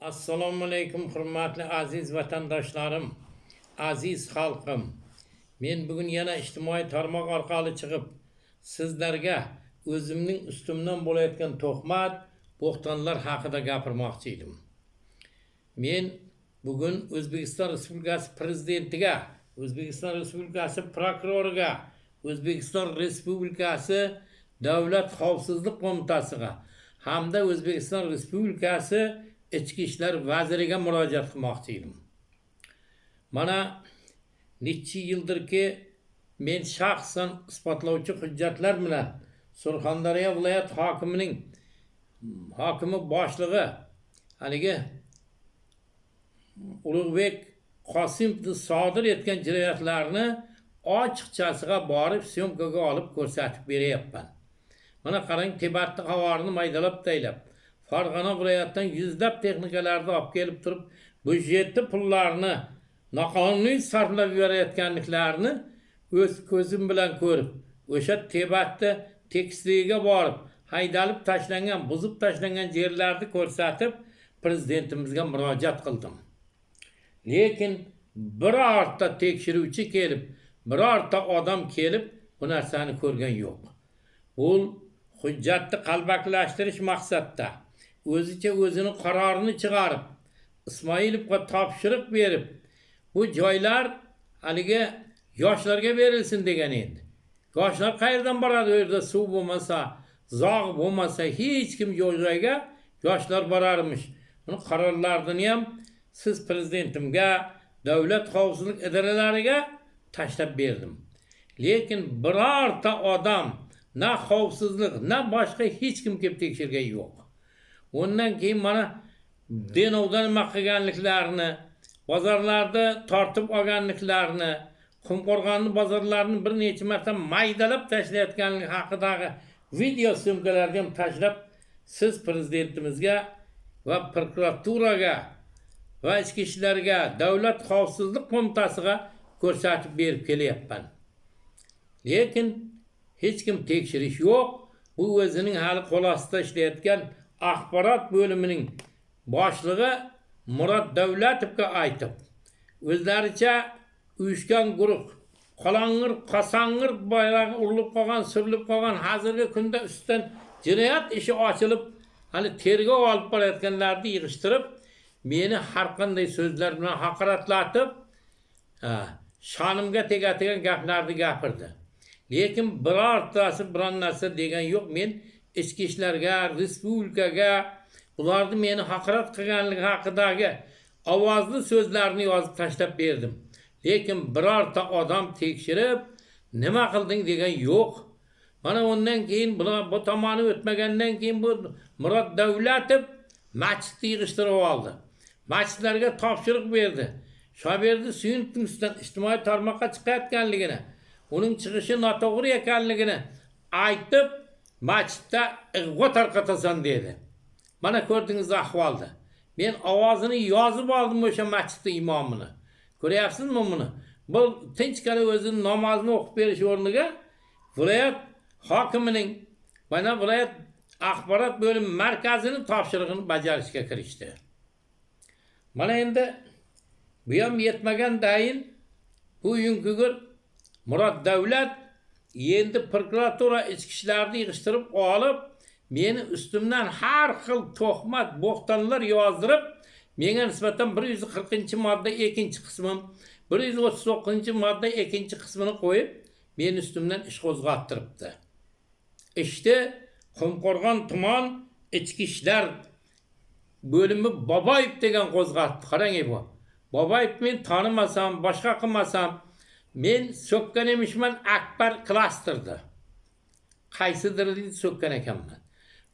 Assalomu alaykum hurmatli aziz vatandoshlarım, aziz xalqim. Men bugun yana ijtimoiy tarmoq orqali chiqib sizlarga o'zimning ustimdan bo'layotgan tuhmat, bo'xtonlar haqida gapirmoqchi edim. Men bugun O'zbekiston Respublikasi prezidentiga, O'zbekiston Respublikasi prokuroriga, O'zbekiston Respublikasi Davlat xavfsizlik qo'mitasiga hamda O'zbekiston Respublikasi Ichki ishlar vaziriga murojaat qilmoqchi edim. Mana necha yildirki men shaxsan isbotlovchi hujjatlar bilan Surxondaryo viloyat hokimi boshlig'i haligi Ulug'bek Qosimov sodir etgan jinoyatlarni ochiqchasiga borib syomkaga olib ko'rsatib beryapman. Mana qarang, Tibatni havorini maydalab taylab, Farg'ona viloyatidan yuzlab texnikalarni olib kelib turib, budjetni pullarni noqonuniy sarflab yuborayotganliklarini o'z ko'zim bilan ko'rib, o'sha Tibatni tekisligiga borib, haydalib tashlangan, buzib tashlangan yerlarni ko'rsatib, prezidentimizga murojaat qildim. Lekin birorta tekshiruvchi kelib, birorta odam kelib bu narsani ko'rgan yo'q. Bu hujjatni qalbakilashtirish maqsadda o'zicha o'zini qarorini chiqarib, Ismoilovga topshiriq berib, bu joylar haligi yoshlarga berilsin degan endi. Yoshlar qayerdan boradi? U yerda suv bo'lmasa, zog' bo'lmasa, hech kim yo'q joyga yoshlar borarmish. Buni qarorlarini ham siz prezidentimga, davlat xavfsizlik idoralariga tashlab berdim. Lekin birorta odam, na xavfsizlik, na boshqa hech kim kelib tekshirgan yo'q. Ondan keyin mana Denovdan nima qilganliklarini, bozorlarda tortib olganliklarini, Qumqo'rg'onni bozorlarini bir necha marta maydalab tashlayotganligi haqidagi video syomkalarni ham tashlab siz prezidentimizga va prokuraturaga va ichki ishlarga, davlat xavfsizlik qo'mitasiga ko'rsatib berib kelyapman. Lekin hech kim tekshirish yo'q. Bu o'zining hali qo'l ostida ishlayotgan axborot bo'limining boshlig'i Murod Davlatovga aytib, o'zlaricha uyushgan guruh, qalang'ir, qasang'ir bayrog'i urilib qolgan, surilib qolgan, hozirgi kunda ustidan jinoyat ishi ochilib, hali tergov olib borayotganlarni yig'ishtirib, meni har qanday so'zlar bilan haqoratlatib, shonimga tegadigan gaplarni gapirdi. Lekin birortasi biron narsa degan yo'q. Men ichki ishlarga, respublikaga ularni meni haqorat qilganligi haqidagi ovozli so'zlarni yozib tashlab berdim. Lekin birorta odam tekshirib, nima qilding degan yo'q. Mana ondan keyin bu tomoni o'tmagandan keyin bu Murod Davlatov masjidni yig'ishtirib oldi. Masjidlarga topshiriq berdi. Shu yerda suyunitning ustidan ijtimoiy tarmoqqa chiqayotganligini, uning chiqishi noto'g'ri ekanligini aytib, masjidda ig'vo tarqatasan dedi. Mana ko'rdingiz ahvolda. Men ovozini yozib oldim o'sha masjidning imomini. Ko'ryapsizmi buni? Bu tinchgina o'zining namozini o'qib berish o'rniga viloyat hokimining, mana viloyat axborot bo'limi markazining topshirig'ini bajarishga kirishdi. Mana endi bu ham yetmagandayin bu yunkugur Murod Davlat endi prokuratura ichki ishlarni yig'ishtirib olib, meni ustimdan har xil tuhmat, bo'xtonlar yozdirib, menga nisbatan 140-modda ikkinchi qismim, 139-modda ikkinchi qismini qo'yib, meni ustimdan ish qo'zg'attiribdi. İşte Qumqo'rg'on tuman ichki ishlar bo'limi Boboyev degan qo'zg'atdi. Qarang bu. Boboyev men tanimasam, boshqa qilmasam, men so'kkan emishman Akbar klasterda. Qaysidir so'kkan ekanman.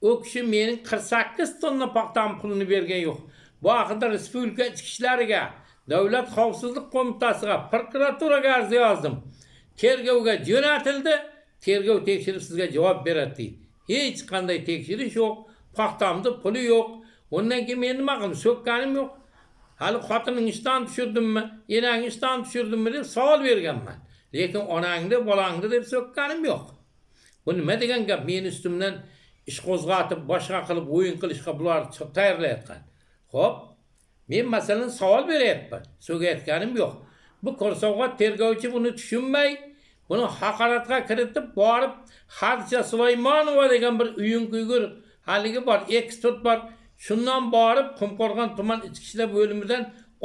O kishi mening 48 tonna paxtam pulini bergan yo'q. Bu haqida respublika ichki ishlariga, davlat xavfsizlik qo'mitasiga, prokuraturaga arz yozdim. Tergovga jo'natildi. Tergov tekshirib sizga javob beradi deydi. Hech qanday tekshirish yo'q, paxtamda puli yo'q. Ondan keyin men nima qildim? So'kkanim yo'q. Hali xotining ishdan tushirdimmi, enang ishdan tushirdimmi deb savol berganman. Lekin onangni, bolangni deb so'kkanim yo'q. Bu nima degan gap? Men ustimdan ish qo'zg'atib, boshqa qilib, o'yin qilishga bular tayyorlayotgan. Xo'p, Men masalan savol beryapman. So'rayotganim yo'q. Bu ko'rsovg'a tergovchi buni tushunmay, buni haqoratga kiritib borib, Xadija Sulaymonova degan bir uyun-kuygur haligi bor, ekspert bor. Shundan borib Qumqo'rg'on tuman ichki ishlar bo'limidan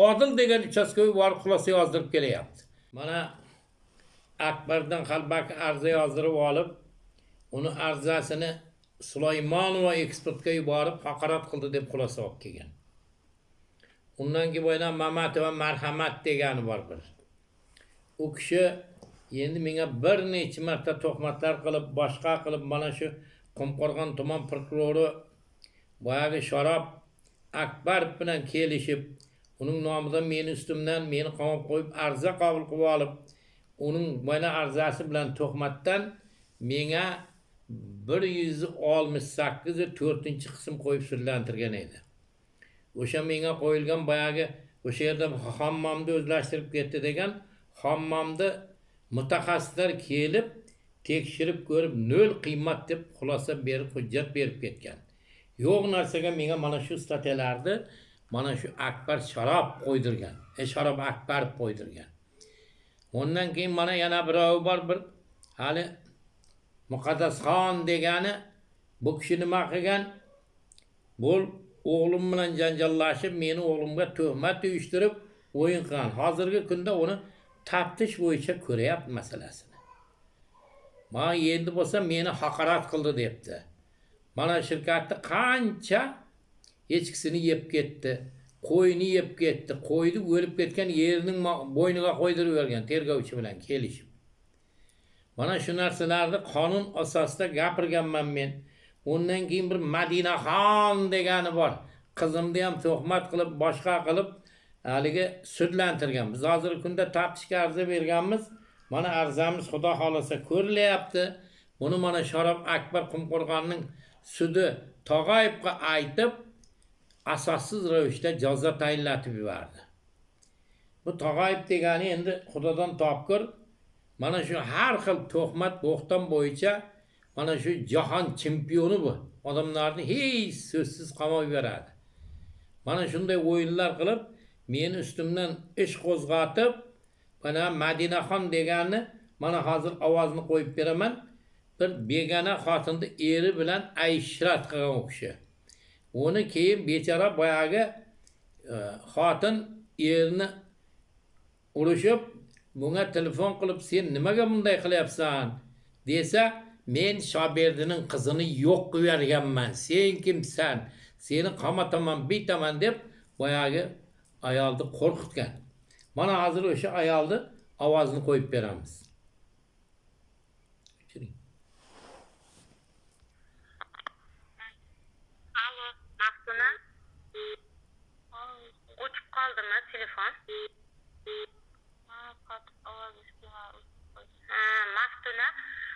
Odil degan uchastkoviy borib xulosa yozdirib kelyapti. Mana Akbardan qalbaki arza yozdirib olib, uni arzasini Sulaymonova ekspertga yuborib haqorat qildi deb xulosa olib kelgan. Undan keyin bo'ydan Mamatova marhamat degani bor bir. U kishi endi menga bir necha marta tuhmatlar qilib, boshqa qilib, mana shu Qumqo'rg'on tuman prokurori boyagi Sharob Akbar bilan kelishib, uning nomidan meni ustimdan meni qamab qo'yib arza qabul qilib olib, uning mana arzasi bilan tuhmatdan menga 168-4-qism qo'yib sudlantirgan edi. O'sha menga qo'yilgan boyagi o'sha yerda hammomni o'zlashtirib ketdi degan hammomni mutaxassislar kelib tekshirib ko'rib 0 qiymat deb xulosa berib hujjat berib ketgan. Yo'q narsaga menga mana shu statyalarni mana shu Akbar Sharob qo'ydirgan. Sharob Akbar qo'ydirgan. Ondan keyin mana yana birov bor bir hali Muqaddasxon degani bu kishi nima qilgan? Bu o'g'lim bilan janjallashib, meni o'g'limga tuhmat uyushtirib o'yin qilgan. Hozirgi kunda uni taftish bo'yicha ko'ryapti masalasini. Mana endi bo'lsa meni haqorat qildi debdi. Mana shirkatni qancha echkisini yeb ketdi, qo'yini yeb ketdi, qo'yni o'lib ketgan yerining bo'yniga qo'ydirib bergan tergovchi bilan kelishib. Mana shu narsalarni qonun asosida gapirganman men. Ondan keyin bir Madinaxon degani bor. Qizimni ham tuhmat qilib, boshqa qilib haligi sudlantirgan. Biz hozirgi kunda taftishga arza berganmiz. Mana arzamiz xudo xolasa ko'rilyapti. Buni mana Sharob Akbar Qumqo'rg'onning sudi Tog'oyevga aytib, asossiz ravishda jazo tayinlatib yubordi. Bu Tog'oyev degani endi xudodan topkur. Mana shu har xil tuhmat bo'xton bo'yicha mana shu jahon chempioni bu. Odamlarni hech so'zsiz qamab yuboradi. Mana shunday o'yinlar qilib, meni ustimdan ish qo'zg'atib, mana Madinaxon deganni mana hozir ovozni qo'yib beraman. Bir begona xotinni eri bilan ayshrat qilgan u kishi. Uni keyin bechora boyagi xotin erini urushib, bunga telefon qilib, sen nimaga bunday qilyapsan desa, men Shoberdining qizini yo'q qilib yuborganman. Sen kimsan? Seni qamataman, bitaman deb boyagi ayolni qo'rqitgan. Mana hozir o'sha ayolni ovozni qo'yib beramiz. Alo, Maftuna. O'chib qoldimi telefon? Maftuna,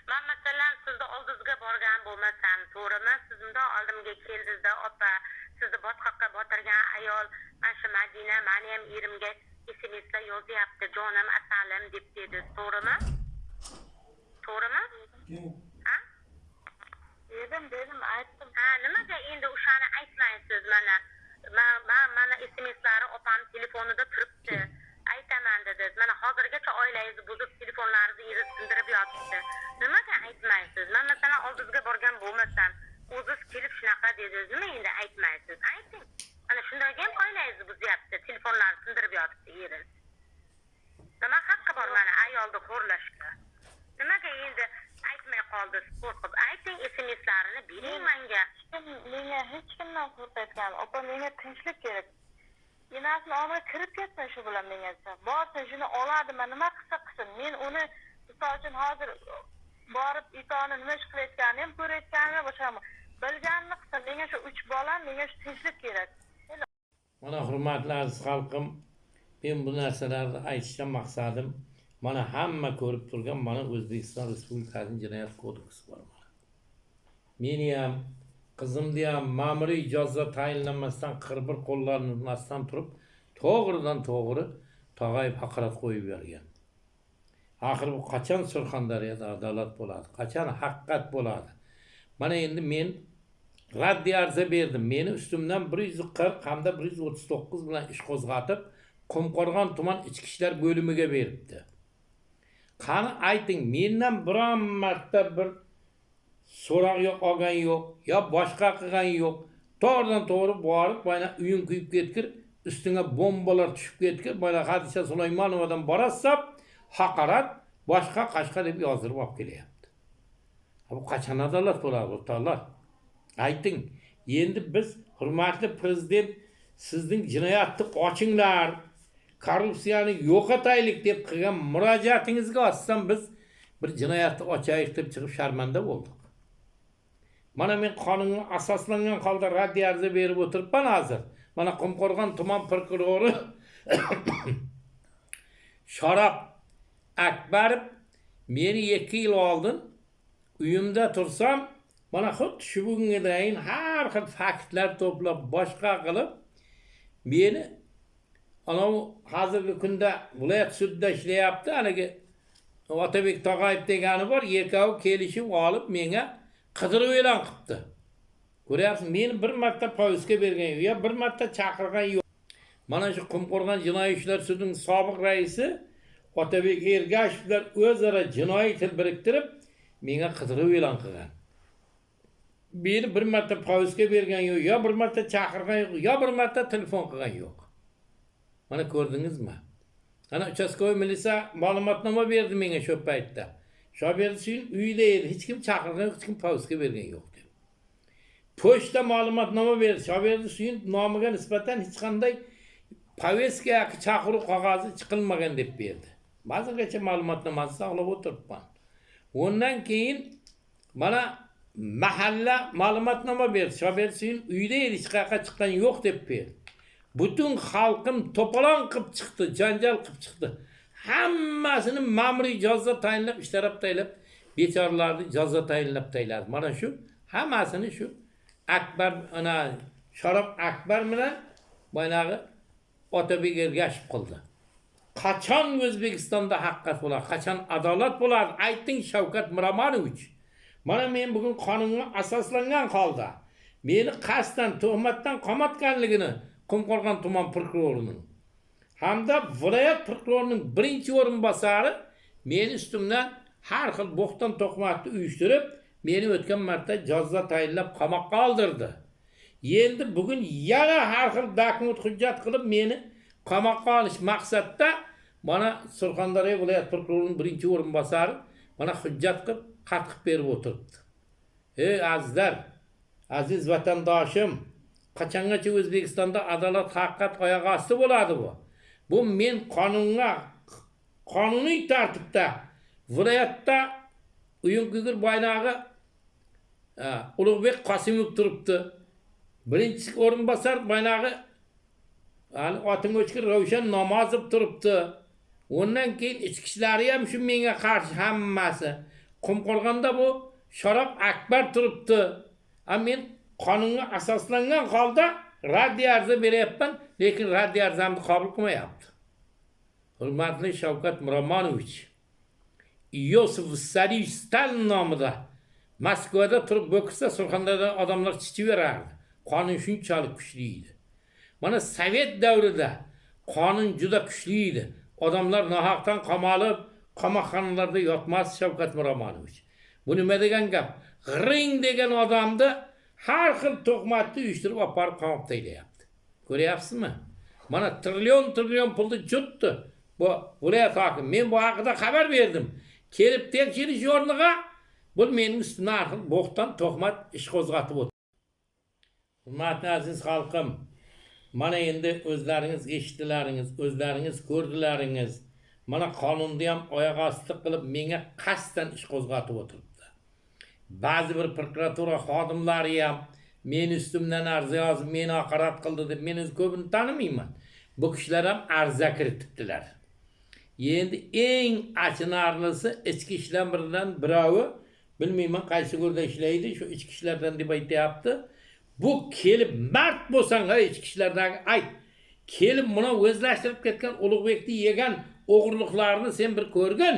men masalan sizni oldingizga borgan bo'lmasam, to'g'rimi? Siz bundoq oldimga keldingizda, opa, sizni botqoqqa botirgan ayol, mana shu Madina, meni ham erimga SMSlar yozyapti, jonim asalim deb dedi, to'g'rimi? To'g'rimi? Ha? Dedim, aytdim. Ha, nimaga endi o'shani aytmaysiz mana? Mana SMSlari opam telefonida turibdi. Aytaman dedi. Mana hozirgacha oilangizni buzib telefonlaringizni yig'ib sindirib yotibdi. Nimaga aytmaysiz? Men masalan oldingizga borgan bo'lmasam, o'zingiz kelib shunaqa dedingizmi, endi aytmaysiz. Ayting. Mana shunday ham oilangizni buzyapti, telefonlarni sindirib yotibdi eringiz. Nima haqqi bor mana ayolni xo'rlashga? Nimaga endi aytmay qoldingiz, qo'rqib? Ayting, SMSlarini bering menga. Menga hech kimdan qo'rqayotgan, opa, menga tinchlik kerak. Enasini olib kirib ketsin shu bilan menga. Borsa shuni oladimi, nima qilsa qilsin. Men uni misol uchun hozir borib itoni nima ish qilayotganini ham ko'rayotganini boshqami. Bilganini qilsin. Menga shu 3 bola, menga shu tinchlik kerak. Mana hurmatli aziz xalqim, men bu narsalarni aytishdan maqsadim mana hamma ko'rib turgan mana O'zbekiston Respublikasining Jinoyat kodeksi bor. Meni ham qizimni ham ma'muriy jazo tayinlanmasdan 41 qo'llanmasdan turib, to'g'ridan to'g'ri Tog'oyev haqorat qo'yib bergan. Axir bu qachon Surxondaryoda adolat bo'ladi? Qachon haqiqat bo'ladi? Mana endi men raddiya arza berdim. Meni üstümden 140 hamda 139 bilan ish qo'zg'atib, Qumqo'rg'on tuman ichki ishlar bo'limiga beribdi. Qani ayting, mendan biron marta bir so'roq yo'q, olgan yo'q, yo boshqa qilgan yo'q. To'g'ridan to'g'ri borib, mana uying kuyib ketgir, üstüne bombalar tushib ketgir, mana Hadisha Sulaymonovadan borasab, haqorat, boshqa qashqa deb yozdirib olib kelyapti. Bu qachon adolat bo'ladi, o'rtoqlar? Ayting, endi biz hurmatli prezident sizning jinoyatni ochinglar, korrupsiyani yo'qotaylik deb qilgan murojaatingizga asosan biz bir jinoyatni ochaylik deb chiqib sharmanda bo'ldik. Mana men qonunga asoslangan holda raddiya arza berib o'tiribman hozir. Mana Qumqo'rg'on tuman prokurori Sharof Akbarov meni 2 yil oldin uyimda tursam, mana xuddi shu bugunga дейін har xil faktlar to'plab boshqa qilib meni anavi hozirgi kunda viloyat sudida ishlayapti, haligi Otabek Tog'ayev degani bor, ikkovi kelishib olib menga qidiruv e'lon qilibdi. Ko'ryapsiz, meni bir marta polisga bergan yo'q, ya bir marta chaqirgan yo'q. Mana shu Qumqo'rg'on jinoiy ishlar sudining sobiq raisi Otabek Ergashevlar o'zaro jinoiy til biriktirib menga qidiruv e'lon qilgan. Beni bir marta polisga bergan yo'q, ya bir marta chaqirgan yo'q, ya bir marta telefon qilgan yo'q. Mana ko'rdingizmi? Ana uchastkovoy militsiya ma'lumotnoma berdi menga shu paytda. Shobersin uyida edi, hech kim chaqirgan yo'q, hech kim polisga bergan yo'q deb. Pochta ma'lumotnoma berdi. Shobersin nomiga nisbatan hech qanday poveska chaqiruv qog'ozi chiqilmagan deb berdi. Hozirgacha ma'lumotnomasi saqlab o'tiribman. Ondan keyin mana mahalla ma'lumotnoma berdi. Shobersin uyida edi, hech qayerga chiqqan yo'q deb berdi. Butun xalqim to'polon qilib chiqdi, janjal qilib chiqdi. Hammasini ma'muriy jazo tayinlab, ishtarab taylab, bechoralarni jazo tayinlab tayladi. Mana shu hammasini shu Akbar, ana Sharof Akbar bilan boyagi Otabek Ergashev qildi. Qachon O'zbekistonda haqiqat bo'ladi, qachon adolat bo'ladi? Ayting Shavkat Miromonovich. Mana men bugun qonunga asoslangan holda meni qasddan tuhmatdan qamatganligini Qumqo'rg'on tuman prokurorining hamda viloyat prokurorining birinchi o'rinbosari meni ustimdan har xil bo'xton to'qmatni uyushtirib, meni o'tgan marta jazo tayinlab qamoqqa oldirdi. Endi bugun yana har xil dokument hujjat qilib meni qamoqqa olish maqsadda mana Surxondaryo viloyat prokurorining birinchi o'rinbosari mana hujjat qilib xat qilib berib o'tiribdi. Ey azizlar, aziz vatandoshim, qachongacha O'zbekistonda adolat, haqiqat oyoq osti bo'ladi bu? Bu men qonunga, qonuniy tartibda viloyatda uyim kuygur boynag'i Ulug'bek Qosimov turibdi. Birinchi o'rinbosar boynag'i oting o'chkir Ravshan Namozov turibdi. Ondan keyin ichki ishlari ham shu menga qarshi hammasi. Qumqo'rg'onda bu Sharof Akbar turibdi. Men qonunga asoslangan holda raddiya arza beryapman, lekin raddiya arzamni qabul qilmayapti. Hurmatli Shavkat Miromonovich, Iosif Vissariyevich Stalin nomida Moskvada turib bo'kirsa Surxondaryoda odamlar chichiverardi. Qonun shunchalik kuchli edi. Mana Sovet davrida qonun juda kuchli edi. Odamlar nohaqdan qamalib, qamoqxonalarda yotmas Shavkat Miromonovich. Bu nima degan gap? G'ring degan odamni har xil tuhmatni uyushtirib olib qamoqqa taylayapti. Ko'ryapsizmi? Mana trillion pulni jutdi bu viloyat hokimi. Men bu haqida xabar berdim. Kelib tekshirish o'rniga bu mening ustimdan har xil bo'xton tuhmat ish qo'zg'atib o'tdi. Hurmatli aziz xalqim, mana endi o'zlaringiz eshitdilaringiz, o'zlaringiz ko'rdilaringiz. Mana qonunni ham oyoq osti qilib menga qasddan ish qo'zg'atib o'tiribdi. Ba'zi bir prokuratura xodimlari ham meni ustimdan arza yozib, meni haqorat qildi deb men ko'pini tanimayman. Bu kishilar ham arza kiritibdilar. Endi eng achinarlisi ichki ishlar bilan birovi, bilmayman qaysi go'rda ishlaydi, shu ichki ishlardan deb aytayapti. Bu kelib mard bo'lsang, ha ichki ishlardagi ayt. Kelib buni o'zlashtirib ketgan Ulug'bekni yegan o'g'irliqlarni sen bir ko'rgin.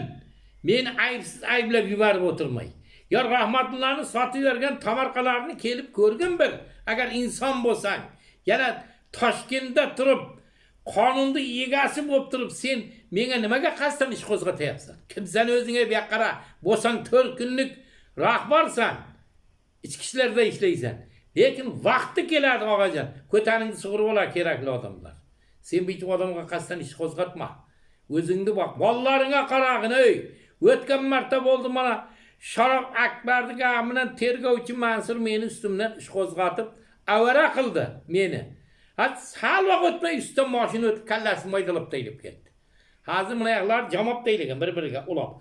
Meni aybsiz ayblab yuborib o'tirmay. Ya rahmatlılarını satıvergen tamarkalarını kelip görgün bir. Agar insan bolsan, yana Toshkentda turib, qonunda egasi bo'lib turib, sen menga nimaga qasddan ish qo'zg'atyapsan? Kim sen o'zingga bu yoqqa qara, bo'lsang 4 kunlik rahbarsan. İchki ishlarda ishlaysan. Lekin vaqti keladi og'ajon, ko'taringni sug'urib olar kerakli odamlar. Sen bu odamga qasddan ish qo'zg'atma. O'zingni bak, bollaringga qarag'in ey. O'tgan marta bo'ldi mana Sharof Akbarning bilan tergovchi Mansur meni ustimdan ish qo'zg'atib, avara qildi meni. Sal vaqt o'tmay ustim mashina o'tib kallasini maydalab taylib ketdi. Hozir mana ayaqlar jamob taylagan bir-biriga ulab.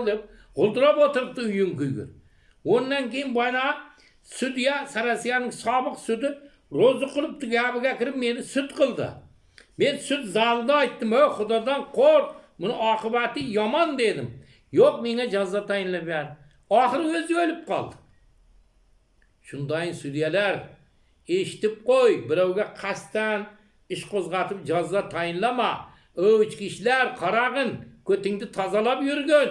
Deb g'ildirab o'tiribdi uyun kuygur. Ondan keyin bana sudya Sarasiyaning sobiq sudi ro'za qilibdi, gapiga kirib meni sud qildi. Men sud zalida aytdim, "Ey Xudodan qo'rq, buni oqibati yomon" dedim. Yo'q, menga jazo tayinlab ber. Oxiri o'zi o'lib qoldi. Shunday sudyalar eshitib qo'y, birovga qasddan ish qo'zg'atib jazo tayinlama. Ichki ishlar qarag'in, ko'tingni tozalab yurgin.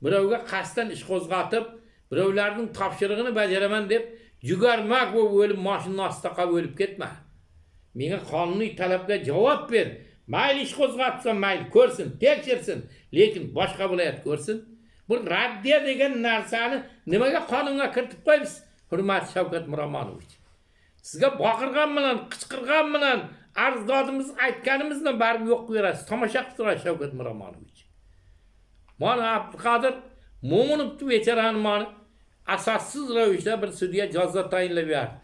Birovga qasddan ish qo'zg'atib, birovlarning topshirig'ini bajaraman deb jugarmak bo'lib o'lib mashina ostida qolib o'lib ketma. Menga qonuniy talabga javob ber. Mayli ish qo'zg'atsa mayli ko'rsin, tekshirsin, lekin boshqa viloyat ko'rsin. Bu raddiya degan narsani nimaga qonunga kiritib qo'yibsiz? Hurmatli Shavkat Miromonovich. Sizga baqirgan bilan, qichqirgan bilan, arzdodimiz aytganimizni barib yo'q qo'yasiz. Tomosha qilib turasiz Shavkat Miromonovich. Mana Abduqodir Mo'minovni bechorani mana asossiz ravishda bir sudya jazo tayinlab berdi.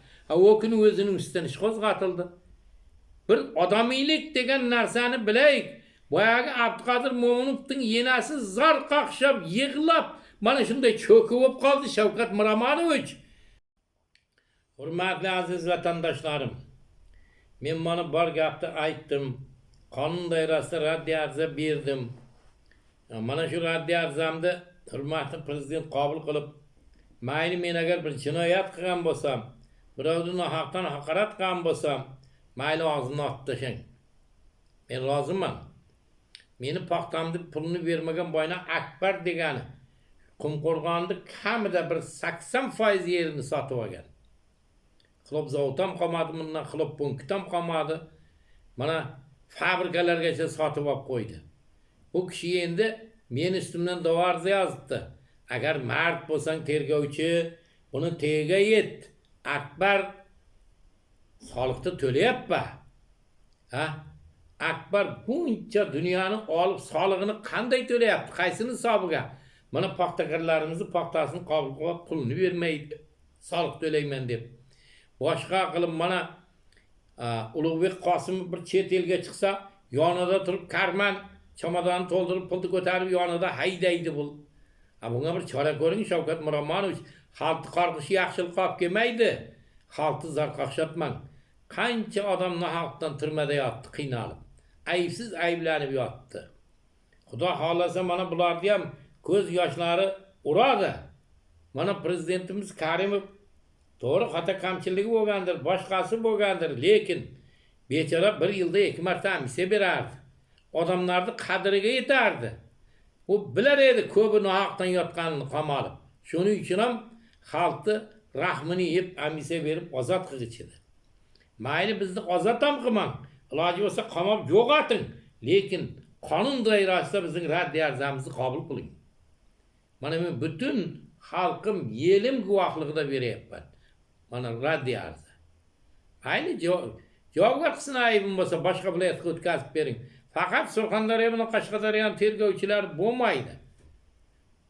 O kuni o'zining ustidan ish qo'zg'atildi. Bir odamiylik degan narsani bilaylik. Boyagi Abduqodir Mo'minovning yenasi zar qaqshab, yig'lab, mana shunday cho'kib bo'lib qoldi Shavkat Miromonovich. Hurmatli aziz vatandoshlarim, men mana bor gapni aytdim. Qonun doirasida raddiya arza berdim. Mana shu raddiya arzamni hurmatli prezident qabul qilib, mayli men agar bir jinoyat qilgan bo'lsam, birovni nohaqdan haqorat qilgan bo'lsam, mayli og'zimni otib tashlang. Men roziman. Meni paxtamni pulini bermagan boyna Akbar degani Qumqo'rg'onda kamida bir 80% yerini sotib olgan. Xilop zavodam qolmadi, bundan xilop punktam qolmadi. Mana fabrikalargacha sotib olib qo'ydi. Bu kishi endi men ustimdan da'vo arza yozibdi. Agar mard bo'lsang tergovchi, buni tega yet. Akbar soliqni to'layapti. Ha? Akbar buncha dunyoni olib solig'ini qanday to'layapti? Qaysini hisobiga? Mana paxtakorlarimizni paxtasini qabul qilib pulni bermaydi. Soliq to'layman deb. Boshqa qilib mana Ulug'bek Qosimov bir chet elga chiqsa, yonida turib karman chamadonni to'ldirib pulni ko'tarib yonida haydaydi bu. Bunga bir chora ko'ring Shavkat Miromonovich. Xalqni qarg'ishi yaxshilik qolib kelmaydi. Xalqni zarqaqshatmang. Qancha odam nohaqdan turmada yotdi, qiynalib. Aybsiz ayblanib yotdi. Xudo xolasa mana bularni ham ko'z yoshlari uradi. Mana prezidentimiz Karimov to'g'ri xato kamchiligi bo'lgandir, boshqasi bo'lgandir, lekin bechora bir yilda 2 marta amnistiya berardi. Odamlarni qadriga yetardi. U bilar edi ko'pi nohaqdan yotganini qamalib. Shuning uchun ham xalqni rahmini yeb amnistiya berib ozod qilishdi. Mayli bizni ozod ham qilmang. Iloji bo'lsa qamab yo'qoting, lekin qonun doirasida bizning raddiya arzamizni qabul qiling. Mana men butun xalqim, yelim guvohligida beryapman. Mana raddiya arzi. Ayni javobgar qilsin, aybim bo'lsa boshqa viloyatga o'tkazib bering. Faqat Surxondaryo bilan Qashqadaryo tergovchilar bo'lmaydi.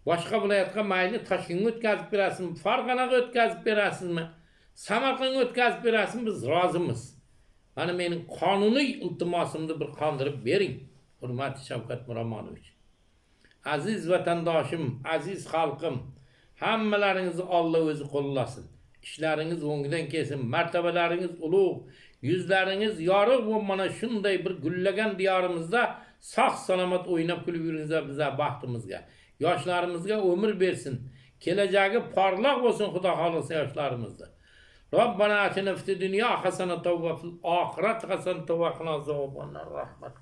Boshqa viloyatga mayli Toshkentga o'tkazib berasizmi, Farg'onaga o'tkazib berasizmi, Samarqandga o'tkazib berasizmi, biz rozimiz. Mana mening qonuniy iltimosimni bir qondirib bering, hurmatli Shavkat Miromonovich. Aziz vatandoshim, aziz xalqim, hammalaringizni Alloh o'zi qo'llasin. İşleriniz o'ngidan kelsin, martabalaringiz ulug', yuzlaringiz yorug' bo'lib mana shunday bir gullagan diyorimizda sog' salomat o'ynab kulib yuringizlar bizlar baxtimizga. Yoshlarimizga umr bersin. Kelajagi porloq bo'lsin Xudo xolasa yoshlarimizda. Robbana atina fid dunya hasanatan va fil oxirati hasanatan va qina azobannar rahmat.